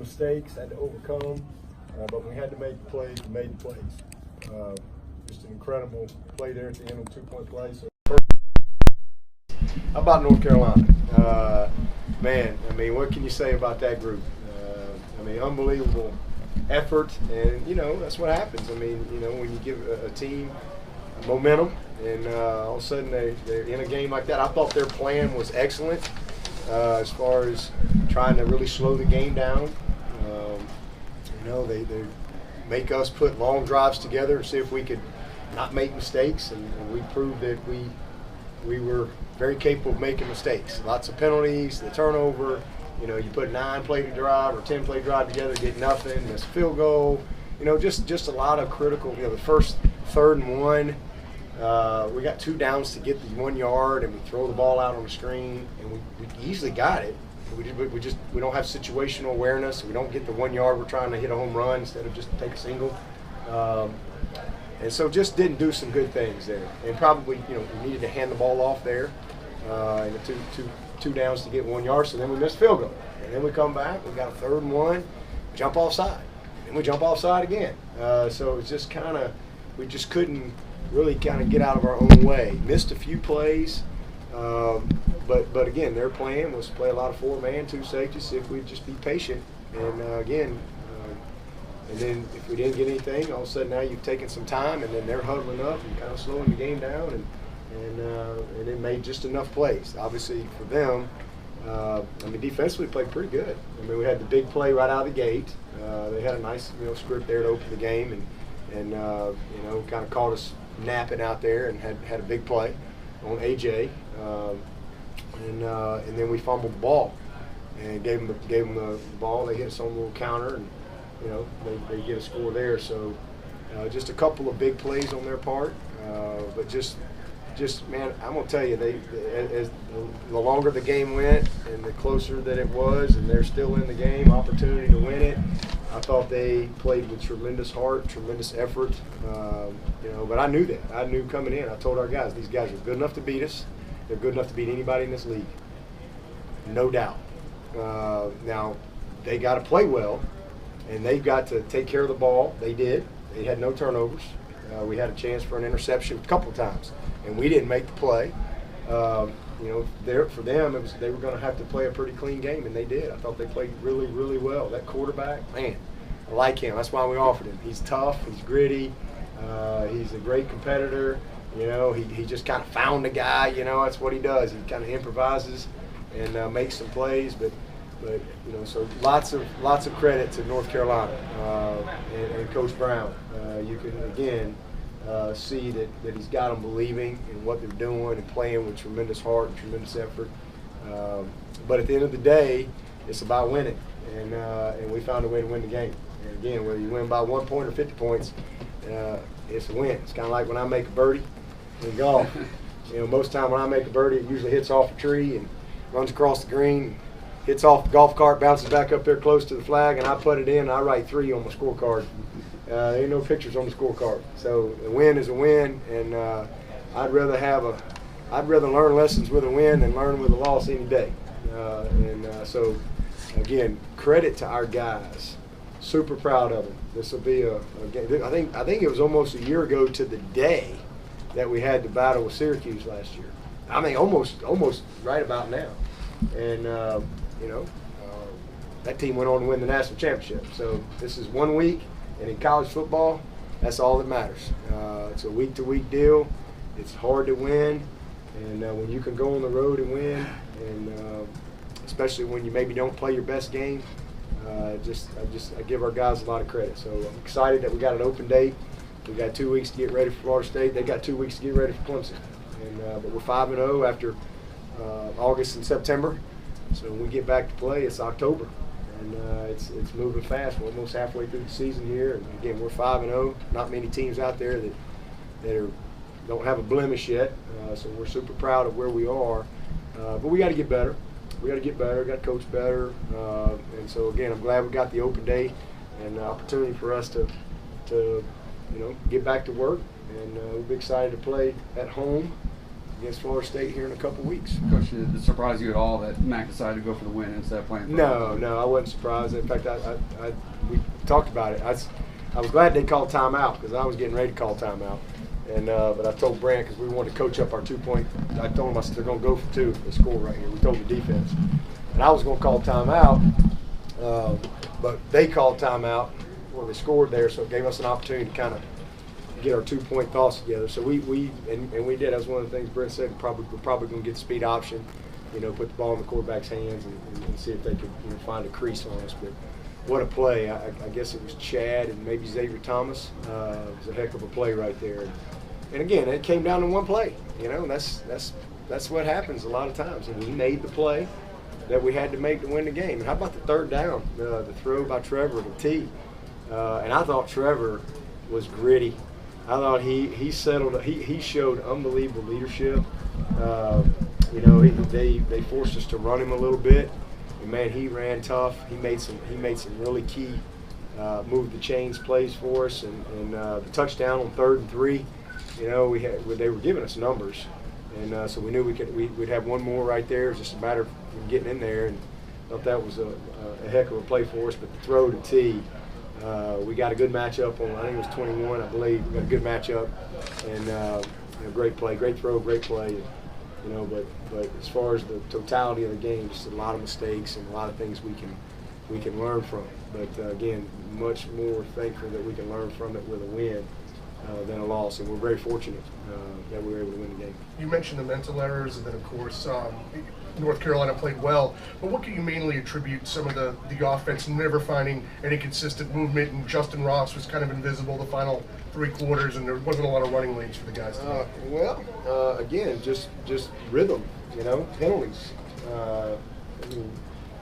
mistakes, had to overcome, but we had to make the plays. We made the plays. Just an incredible play there at the end of the 2-point play. So, how about North Carolina? Man, I mean, what can you say about that group? I mean, unbelievable effort, and that's what happens. I mean, when you give a team momentum, and all of a sudden they're in a game like that. I thought their plan was excellent as far as trying to really slow the game down. They make us put long drives together and see if we could not make mistakes, and we proved that we were very capable of making mistakes. Lots of penalties, the turnover. You put a 9-play drive or 10-play drive together, get nothing, miss a field goal. Just a lot of critical. The first 3rd and 1, we got 2 downs to get the 1 yard, and we throw the ball out on the screen, and we easily got it. We don't have situational awareness. We don't get the 1 yard. We're trying to hit a home run instead of just take a single. And so just didn't do some good things there. And probably, we needed to hand the ball off there, and the two downs to get 1 yard. So then we missed field goal. And then we come back. We got a 3rd and 1, jump offside. And we jump offside again. So it's just we just couldn't really get out of our own way. Missed a few plays. But again, their plan was to play a lot of 4-man, 2 safeties, see if we'd just be patient. And and then if we didn't get anything, all of a sudden now you've taken some time, and then they're huddling up and kind of slowing the game down, and it made just enough plays. Obviously for them, defensively played pretty good. We had the big play right out of the gate. They had a nice script there to open the game, and kind of caught us napping out there, and had a big play on AJ. And then we fumbled the ball and gave them the ball. They hit us on a little counter, and they get a score there. So just a couple of big plays on their part, but just man, I'm gonna tell you, as the longer the game went and the closer that it was, and they're still in the game, opportunity to win it. I thought they played with tremendous heart, tremendous effort. But I knew that. I knew coming in. I told our guys, these guys are good enough to beat us. They're good enough to beat anybody in this league, no doubt. Now, they got to play well, and they've got to take care of the ball. They did. They had no turnovers. We had a chance for an interception a couple of times, and we didn't make the play. For them, they were going to have to play a pretty clean game, and they did. I thought they played really, really well. That quarterback, man, I like him. That's why we offered him. He's tough. He's gritty. He's a great competitor. He just kind of found a guy. That's what he does. He kind of improvises and makes some plays. But so lots of credit to North Carolina and Coach Brown. You can again see that he's got them believing in what they're doing and playing with tremendous heart and tremendous effort. But at the end of the day, it's about winning, and we found a way to win the game. And again, whether you win by 1 point or 50 points, it's a win. It's kind of like when I make a birdie in golf. Most time when I make a birdie, it usually hits off a tree and runs across the green, hits off the golf cart, bounces back up there close to the flag, and I put it in, and I write 3 on my scorecard. There ain't no pictures on the scorecard. So a win is a win, and I'd rather learn lessons with a win than learn with a loss any day. So again, credit to our guys. Super proud of them. This will be a game. I think it was almost a year ago to the day that we had the battle with Syracuse last year. Almost right about now. And that team went on to win the national championship. So this is 1 week, and in college football, that's all that matters. It's a week-to-week deal. It's hard to win, and when you can go on the road and win, and especially when you maybe don't play your best game, I give our guys a lot of credit. So I'm excited that we got an open date. We got 2 weeks to get ready for Florida State. They got 2 weeks to get ready for Clemson. But we're 5-0 after August and September. So when we get back to play, it's October, and it's moving fast. We're almost halfway through the season here, and again, we're 5-0. Not many teams out there that don't have a blemish yet. So we're super proud of where we are. But we got to get better. We got to coach better. And so again, I'm glad we got the open day and the opportunity for us to get back to work. And we'll be excited to play at home against Florida State here in a couple weeks. Coach, did it surprise you at all that Mac decided to go for the win instead of playing? No, I wasn't surprised. In fact, we talked about it. I was glad they called timeout because I was getting ready to call timeout. And but I told Brant, because we wanted to coach up our 2-point. I told him, I said, they're going to go for 2. They score right here. We told the defense. And I was going to call timeout, but they called timeout when they scored there, so it gave us an opportunity to kind of get our 2-point thoughts together. So we did. That was one of the things Brent said. We're probably going to get the speed option, put the ball in the quarterback's hands and see if they could find a crease on us. But what a play. I guess it was Chad and maybe Xavier Thomas. It was a heck of a play right there. And again, it came down to one play. That's what happens a lot of times. And we made the play that we had to make to win the game. And how about the third down, the throw by Trevor to T? And I thought Trevor was gritty. I thought he settled. He showed unbelievable leadership. They forced us to run him a little bit. And man, he ran tough. He made some really key move the chains plays for us. And the touchdown on 3rd and 3. They were giving us numbers, and so we knew we'd have one more right there. It was just a matter of getting in there, and thought that was a heck of a play for us. But the throw to T, we got a good matchup on. I think it was 21, I believe. We got a good matchup, and great play, great throw, great play. But as far as the totality of the game, just a lot of mistakes and a lot of things we can learn from. But again, much more thankful that we can learn from it with a win than a loss, and we're very fortunate that we were able to win the game. You mentioned the mental errors, and then of course North Carolina played well, but what can you mainly attribute some of the offense never finding any consistent movement, and Justin Ross was kind of invisible the final 3 quarters, and there wasn't a lot of running lanes for the guys today? Again, just rhythm, penalties.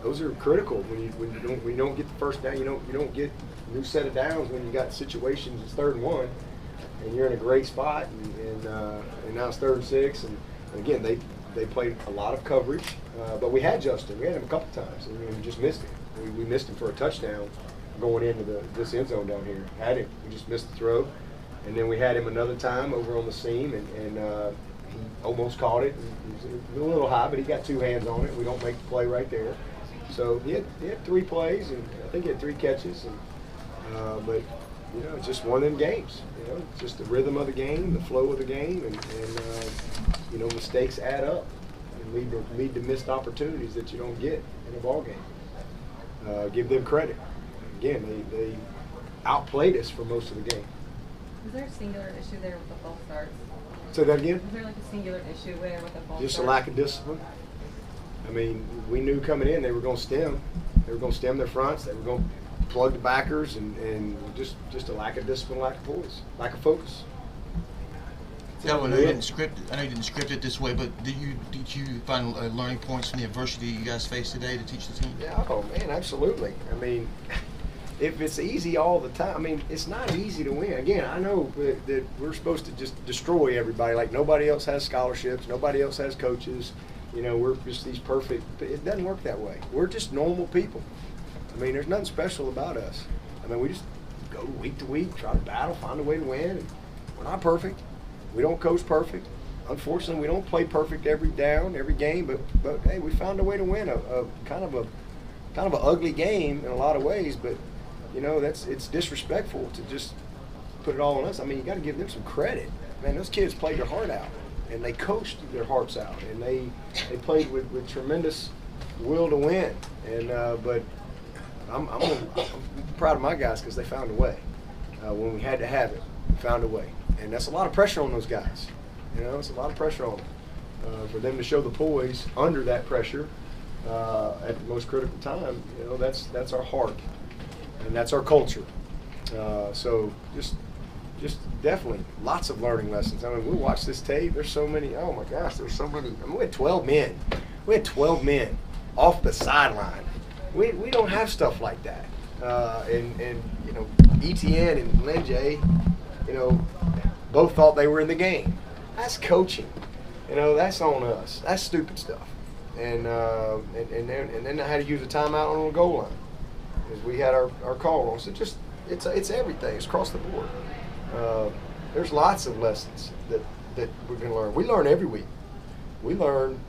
Those are critical when you don't get the first down. You don't get a new set of downs when you got situations. It's 3rd and 1. And you're in a great spot, and now it's 3rd and 6, and again they played a lot of coverage, but we had Justin. We had him a couple times, and we just missed him. We missed him for a touchdown going into this end zone down here. Had him, we just missed the throw, and then we had him another time over on the seam, and he almost caught it. It was a little high, but he got 2 hands on it. We don't make the play right there, so he had 3 plays, and I think he had 3 catches, but. It's just one of them games. It's just the rhythm of the game, the flow of the game, and mistakes add up and lead to missed opportunities that you don't get in a ball game. Give them credit. Again, they outplayed us for most of the game. Was there a singular issue there with the false starts? Say that again? Was there like a singular issue there with the false Just starts? a lack of discipline. I mean, we knew coming in they were going to stem. They were going to stem their fronts. They were going to plug the backers, and just a lack of discipline, lack of poise, lack of focus. Yeah, I know you didn't script it this way, but did you find learning points from the adversity you guys faced today to teach the team? Yeah, oh man, absolutely. I mean, if it's easy all the time, I mean, it's not easy to win. Again, I know that we're supposed to just destroy everybody. Like nobody else has scholarships, nobody else has coaches. We're just these perfect. It doesn't work that way. We're just normal people. I mean, there's nothing special about us. I mean, we just go week to week, try to battle, find a way to win. And we're not perfect. We don't coach perfect. Unfortunately, we don't play perfect every down, every game. But hey, we found a way to win a kind of an ugly game in a lot of ways. But it's disrespectful to just put it all on us. I mean, you got to give them some credit. Man, those kids played their heart out, and they coached their hearts out, and they played with tremendous will to win. And but. I'm proud of my guys because they found a way. When we had to have it, we found a way. And that's a lot of pressure on those guys. It's a lot of pressure on them. For them to show the poise under that pressure at the most critical time, that's our heart. And that's our culture. So just definitely lots of learning lessons. I mean, we watch this tape. There's so many. Oh, my gosh, there's so many. I mean, we had 12 men. We had 12 men off the sideline. We don't have stuff like that, and ETN and Linjay, both thought they were in the game. That's coaching, that's on us. That's stupid stuff, and then I had to use a timeout on the goal line, because we had our call on. So it's everything. It's across the board. There's lots of lessons that we're going to learn. We learn every week. we learn.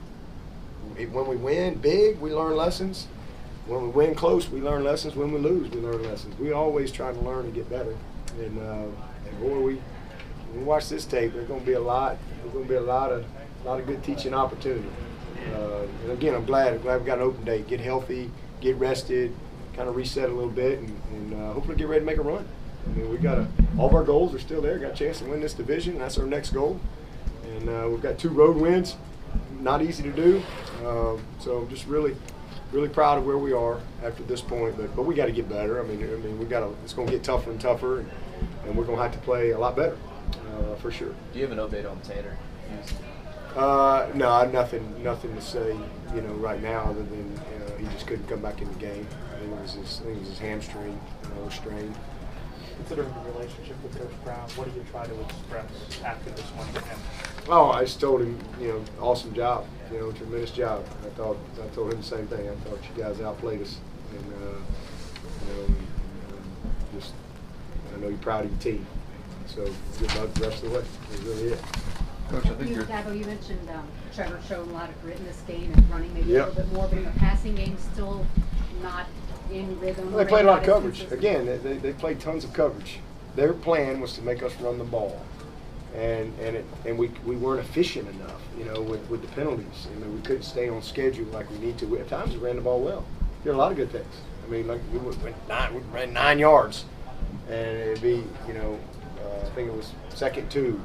When we win big, we learn lessons. When we win close, we learn lessons. When we lose, we learn lessons. We always try to learn and get better. And boy, when we watch this tape, there's going to be a lot. There's going to be a lot of good teaching opportunity. And again, I'm glad we got an open day. Get healthy, get rested, kind of reset a little bit, and hopefully get ready to make a run. I mean, all of our goals are still there. Got a chance to win this division. That's our next goal. And we've got 2 road wins. Not easy to do. So I'm just really proud of where we are after this point. But we got to get better. I mean, it's going to get tougher and tougher, and we're going to have to play a lot better, for sure. Do you have an update on Tanner? No, nothing to say, right now other than he just couldn't come back in the game. I think it was his hamstring, strained. Considering the relationship with Coach Brown, what do you try to express after this one to him? Oh, I just told him, awesome job, tremendous job. I told him the same thing. I thought you guys outplayed us, and I know you're proud of your team. So good luck the rest of the way. That's really it. Coach, I think Dabo, you mentioned Trevor showing a lot of grit in this game and running maybe a little bit more, but in the passing game still not in rhythm. Well, they played a lot of coverage. Again, they played tons of coverage. Their plan was to make us run the ball, and we weren't efficient enough, with the penalties. I mean, we couldn't stay on schedule like we need to. At times we ran the ball well. Did a lot of good things. I mean, like we ran 9 yards, and it'd be, I think it was 2nd 2.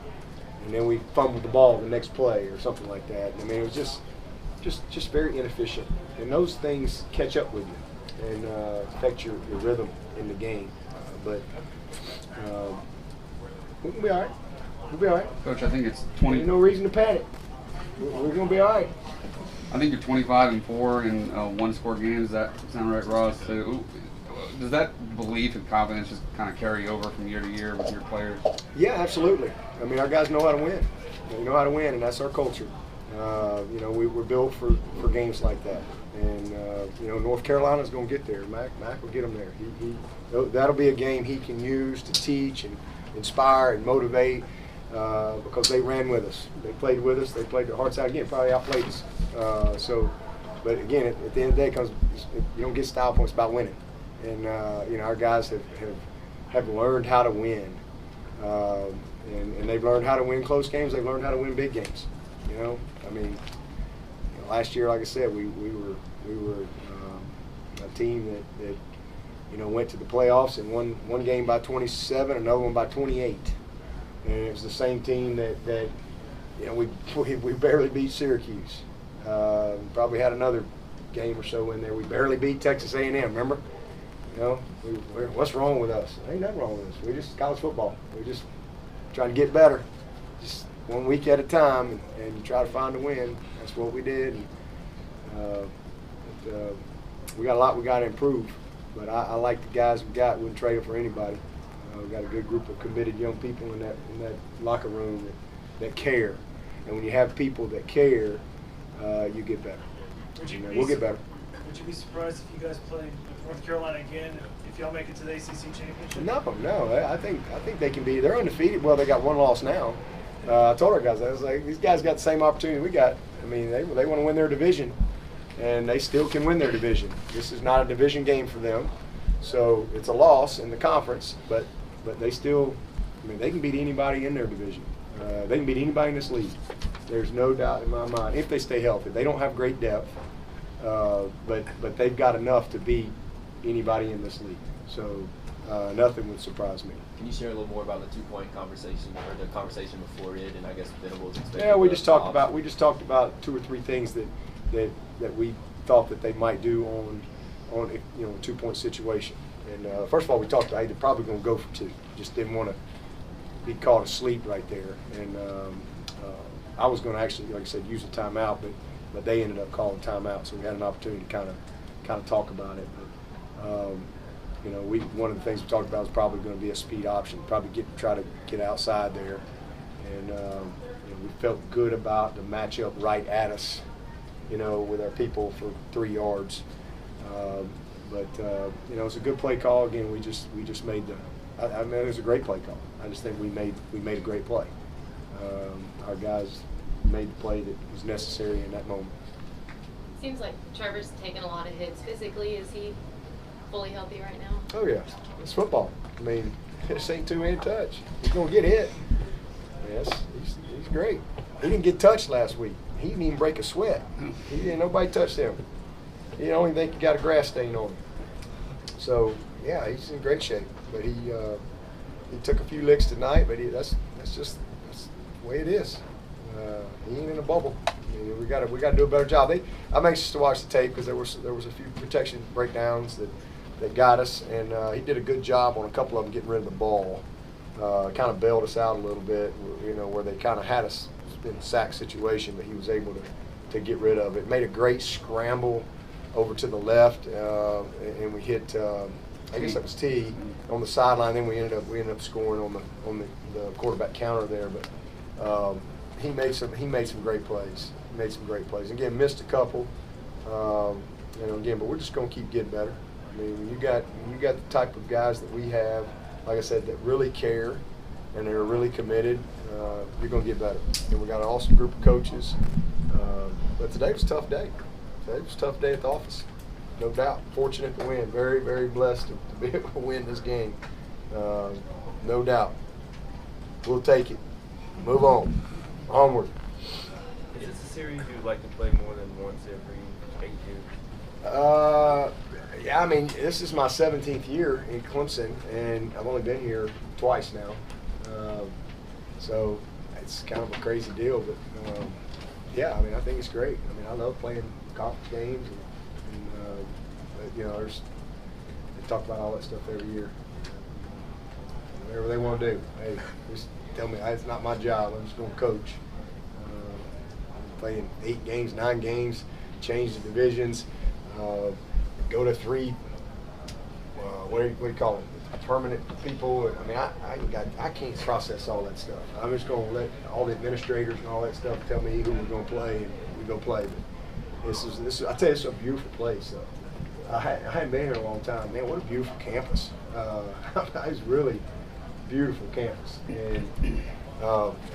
And then we fumbled the ball the next play or something like that. I mean, it was just very inefficient. And those things catch up with you and affect your rhythm in the game. But we're going to be all right. We'll be all right. Coach, I think it's 20. There's no reason to panic. We're going to be all right. I think you're 25-4 in one-score games. Does that sound right, Ross? So, does that belief and confidence just kind of carry over from year to year with your players? Yeah, absolutely. I mean, our guys know how to win. They know how to win, and that's our culture. We're built for games like that. And, North Carolina's going to get there. Mac will get them there. That'll be a game he can use to teach and inspire and motivate because they ran with us. They played with us. They played their hearts out. Again, probably outplayed us. But again, at the end of the day, you don't get style points, it's about winning. And, our guys have learned how to win. And they've learned how to win close games. They've learned how to win big games. I mean, last year, like I said, we were a team that went to the playoffs and won one game by 27, another one by 28. And it was the same team that we barely beat Syracuse. Probably had another game or so in there. We barely beat Texas A&M. Remember? What's wrong with us? Ain't nothing wrong with us. We just college football. We just trying to get better, just 1 week at a time, and you try to find a win. That's what we did. And, we got a lot we got to improve, but I like the guys we got. Wouldn't trade them for anybody. We've got a good group of committed young people in that locker room that care. And when you have people that care, you get better. We'll get better. Would you be surprised if you guys play North Carolina again if y'all make it to the ACC championship? No. I think they can be. They're undefeated. Well, they got 1 loss now. I told our guys, I was like, these guys got the same opportunity we got. I mean, they want to win their division, and they still can win their division. This is not a division game for them, so it's a loss in the conference. But they still, they can beat anybody in their division. They can beat anybody in this league. There's no doubt in my mind if they stay healthy. They don't have great depth. But they've got enough to beat anybody in this league. So nothing would surprise me. Can you share a little more about the 2-point conversation or the conversation before it, and I guess Venables expected? Yeah, we just talked about 2 or 3 things that we thought that they might do on a 2-point situation. And first of all, we talked about they're probably going to go for 2. Just didn't want to be caught asleep right there. And I was going to actually, like I said, use a timeout, but they ended up calling timeout, so we had an opportunity to kind of talk about it. But one of the things we talked about was probably going to be a speed option, probably try to get outside there, and we felt good about the matchup right at us, with our people for 3 yards. But it was a good play call. Again, we just made it was a great play call. I just think we made a great play. Our guys made the play that was necessary in that moment. Seems like Trevor's taken a lot of hits physically. Is he fully healthy right now? Oh yeah, it's football. I mean, this ain't two-handed touch. He's gonna get hit. Yes, he's great. He didn't get touched last week. He didn't even break a sweat. Nobody touched him. He don't even think he got a grass stain on him. So yeah, he's in great shape. But he took a few licks tonight. But that's the way it is. He ain't in a bubble. I mean, we got to do a better job. I'm anxious to watch the tape because there was a few protection breakdowns that got us, and he did a good job on a couple of them getting rid of the ball. Kind of bailed us out a little bit, where they kind of had us in a sack situation, but he was able to get rid of it. Made a great scramble over to the left, and we hit. I guess that was T on the sideline. Then we ended up scoring on the quarterback counter there, but. He made some great plays. Again, missed a couple. But we're just going to keep getting better. I mean, when you got the type of guys that we have, like I said, that really care and they're really committed, you're going to get better. And we got an awesome group of coaches. But today was a tough day. Today was a tough day at the office, no doubt. Fortunate to win. Very, very blessed to be able to win this game. No doubt. We'll take it. Move on. Onward. Is this a series you'd like to play more than once every 8 years? Yeah, I mean, this is my 17th year in Clemson, and I've only been here twice now. So it's kind of a crazy deal, but yeah, I mean, I think it's great. I mean, I love playing conference games, and they talk about all that stuff every year. Whatever they want to do, hey, just tell me. It's not my job. I'm just going to coach. I'm playing 8 games, 9 games, change the divisions, go to 3. What do you call it? Permanent people. I mean, I can't process all that stuff. I'm just going to let all the administrators and all that stuff tell me who we're going to play, and we go play. But this is. I tell you, it's a beautiful place. I hadn't been here a long time. Man, what a beautiful campus. It's really beautiful campus, and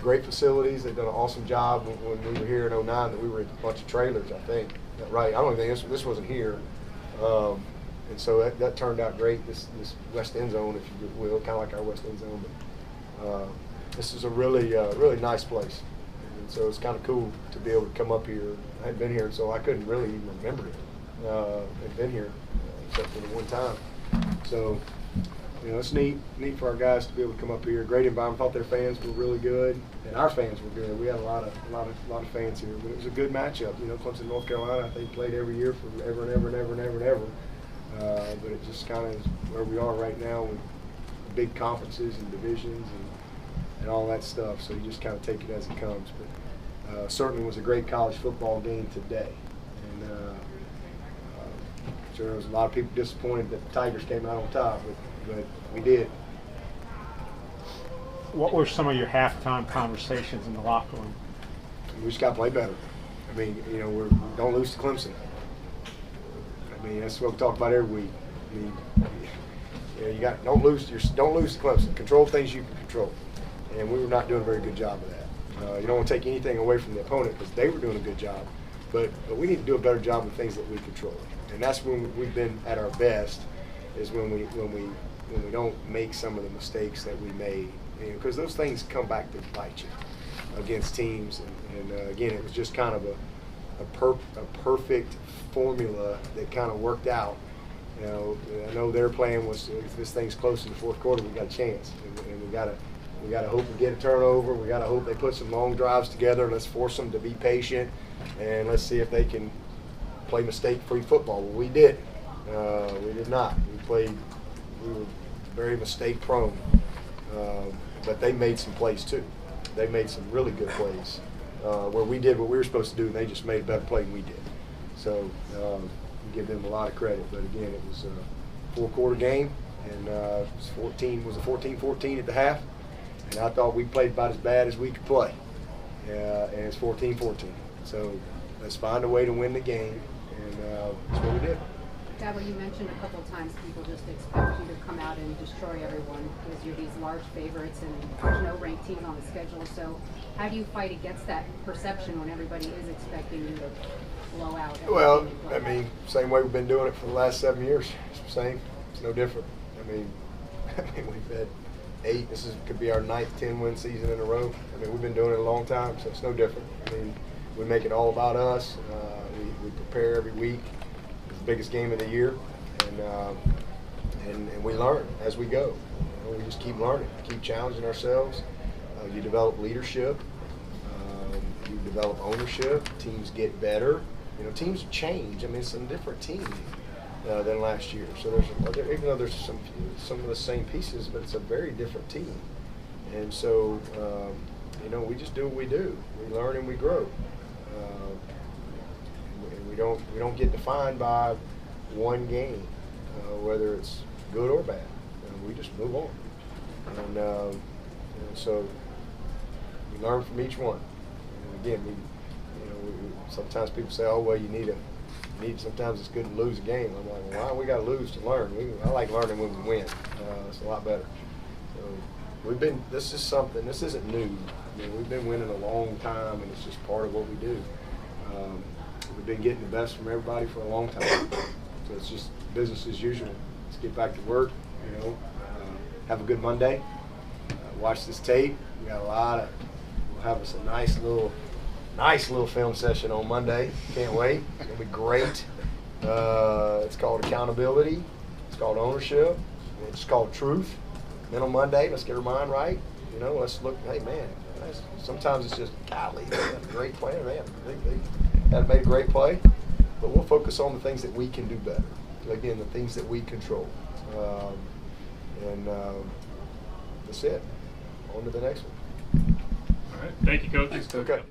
great facilities. They've done an awesome job when we were here in 09. That we were in a bunch of trailers, I think. Right? I don't think this wasn't here, and so that turned out great. This west end zone, if you will, kind of like our west end zone. But this is a really nice place, and so it's kind of cool to be able to come up here. I hadn't been here, so I couldn't really even remember it. I'd been here except for the one time, so. It's neat for our guys to be able to come up here. Great environment. Thought their fans were really good, and our fans were good. We had a lot of fans here, but it was a good matchup. Clemson, North Carolina, I think played every year forever and ever and ever and ever and ever. But it just kind of is where we are right now with big conferences and divisions and all that stuff. So you just kind of take it as it comes. But certainly was a great college football game today, and sure there was a lot of people disappointed that the Tigers came out on top, but we did. What were some of your halftime conversations in the locker room? We just got to play better. I mean, we don't lose to Clemson. I mean, that's what we talk about every week. I mean, don't lose to Clemson. Control things you can control, and we were not doing a very good job of that. You don't want to take anything away from the opponent because they were doing a good job, but we need to do a better job with things that we control, and that's when we've been at our best. Is when we don't make some of the mistakes that we made, because those things come back to bite you against teams. And again, it was just kind of a perfect formula that kind of worked out. I know their plan was if this thing's close in the fourth quarter, we got a chance, and we got to hope we get a turnover. We got to hope they put some long drives together. Let's force them to be patient, and let's see if they can play mistake-free football. Well, we did. We did not. We were very mistake-prone, but they made some plays too. They made some really good plays where we did what we were supposed to do, and they just made a better play than we did. So we give them a lot of credit. But again, it was a four-quarter game, and it was a 14-14 at the half, and I thought we played about as bad as we could play, and it's 14-14. So let's find a way to win the game, and that's what we did. Dabo, you mentioned a couple of times people just expect you to come out and destroy everyone because you're these large favorites and there's no ranked teams on the schedule. So how do you fight against that perception when everybody is expecting you to blow out? Well, I mean, same way we've been doing it for the last 7 years. It's the same. It's no different. I mean, we've had 8. This could be our 9th 10-win season in a row. I mean, we've been doing it a long time, so it's no different. I mean, we make it all about us. We prepare every week. It's the biggest game of the year, and we learn as we go. You know, we just keep learning, keep challenging ourselves. You develop leadership. You develop ownership. Teams get better. You know, teams change. I mean, it's a different team than last year. So even though there's some of the same pieces, but it's a very different team. And so, you know, we just do what we do. We learn and we grow. And we don't get defined by one game, whether it's good or bad. We just move on. And you know, so we learn from each one. And again, sometimes people say, "Oh, well, you need. Sometimes it's good to lose a game." I'm like, well, why we got to lose to learn? I like learning when we win. It's a lot better. So this is something. This isn't new. I mean, we've been winning a long time, and it's just part of what we do. We've been getting the best from everybody for a long time. So it's just business as usual. Let's get back to work. You know, have a good Monday. Watch this tape. We got we'll have us a nice little film session on Monday. Can't wait. It'll be great. It's called accountability. It's called ownership. It's called truth. Then on Monday, let's get our mind right. You know, let's look. Hey, man. Sometimes it's just, golly, they had a great player. They had made a great play. But we'll focus on the things that we can do better. Again, the things that we control. That's it. On to the next one. All right. Thank you, Coach. Thanks, Coach. Okay.